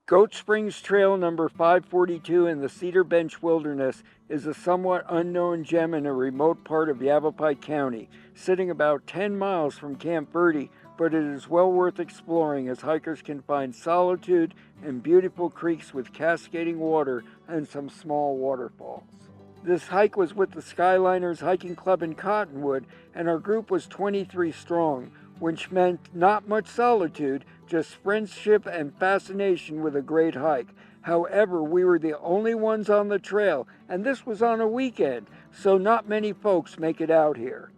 Goat Springs Trail number 542 in the Cedar Bench Wilderness is a somewhat unknown gem in a remote part of Yavapai County, sitting about 10 miles from Camp Verde, but it is well worth exploring as hikers can find solitude and beautiful creeks with cascading water and some small waterfalls. This hike was with the Skyliners Hiking Club in Cottonwood, and our group was 23 strong, which meant not much solitude, just friendship and fascination with a great hike. However, we were the only ones on the trail, and this was on a weekend, so not many folks make it out here.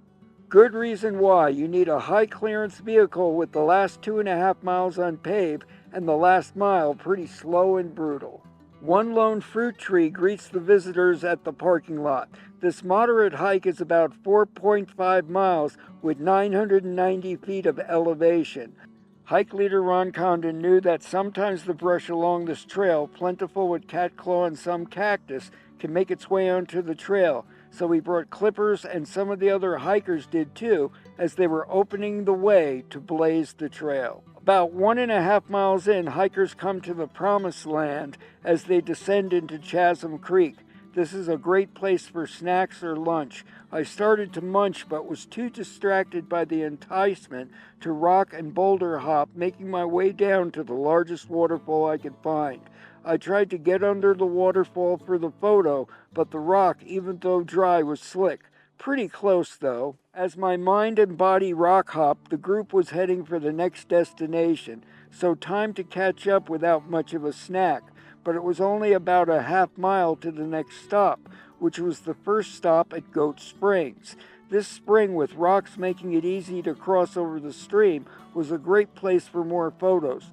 Good reason why. You need a high clearance vehicle with the last 2.5 miles unpaved and the last mile pretty slow and brutal. One lone fruit tree greets the visitors at the parking lot. This moderate hike is about 4.5 miles with 990 feet of elevation. Hike leader Ron Condon knew that sometimes the brush along this trail, plentiful with catclaw and some cactus, can make its way onto the trail, so he brought clippers, and some of the other hikers did too, as they were opening the way to blaze the trail. About 1.5 miles in, hikers come to the promised land as they descend into Chasm Creek. This is a great place for snacks or lunch. I started to munch but was too distracted by the enticement to rock and boulder hop, making my way down to the largest waterfall I could find. I tried to get under the waterfall for the photo, but the rock, even though dry, was slick. Pretty close though. As my mind and body rock hopped, the group was heading for the next destination, so time to catch up without much of a snack. But it was only about a half mile to the next stop, which was the first stop at Goat Springs. This spring, with rocks making it easy to cross over the stream, was a great place for more photos.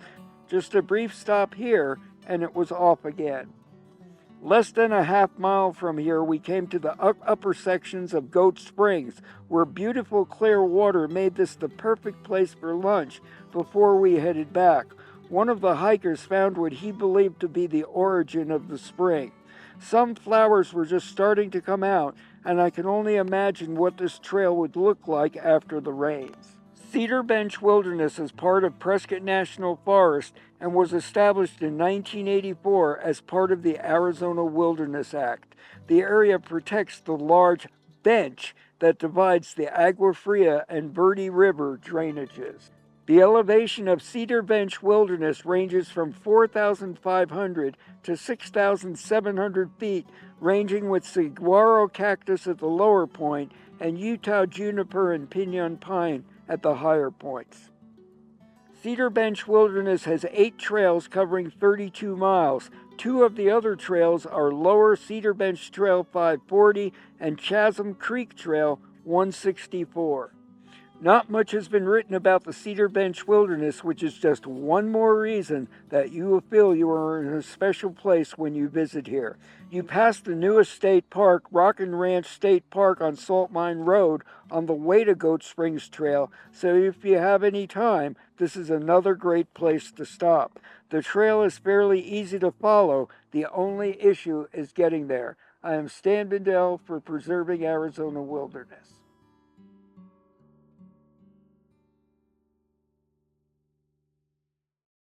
Just a brief stop here, and it was off again. Less than a half mile from here, we came to the upper sections of Goat Springs, where beautiful clear water made this the perfect place for lunch before we headed back. One of the hikers found what he believed to be the origin of the spring. Some flowers were just starting to come out, and I can only imagine what this trail would look like after the rains. Cedar Bench Wilderness is part of Prescott National Forest and was established in 1984 as part of the Arizona Wilderness Act. The area protects the large bench that divides the Agua Fria and Verde River drainages. The elevation of Cedar Bench Wilderness ranges from 4,500 to 6,700 feet, ranging with saguaro cactus at the lower point and Utah juniper and pinyon pine at the higher points. Cedar Bench Wilderness has 8 trails covering 32 miles. 2 of the other trails are Lower Cedar Bench Trail 540 and Chasm Creek Trail 164. Not much has been written about the Cedar Bench Wilderness, which is just one more reason that you will feel you are in a special place when you visit here. You pass the newest state park, Rockin' Ranch State Park on Salt Mine Road, on the way to Goat Springs Trail, so if you have any time, this is another great place to stop. The trail is fairly easy to follow. The only issue is getting there. I am Stan Bindell for Preserving Arizona Wilderness.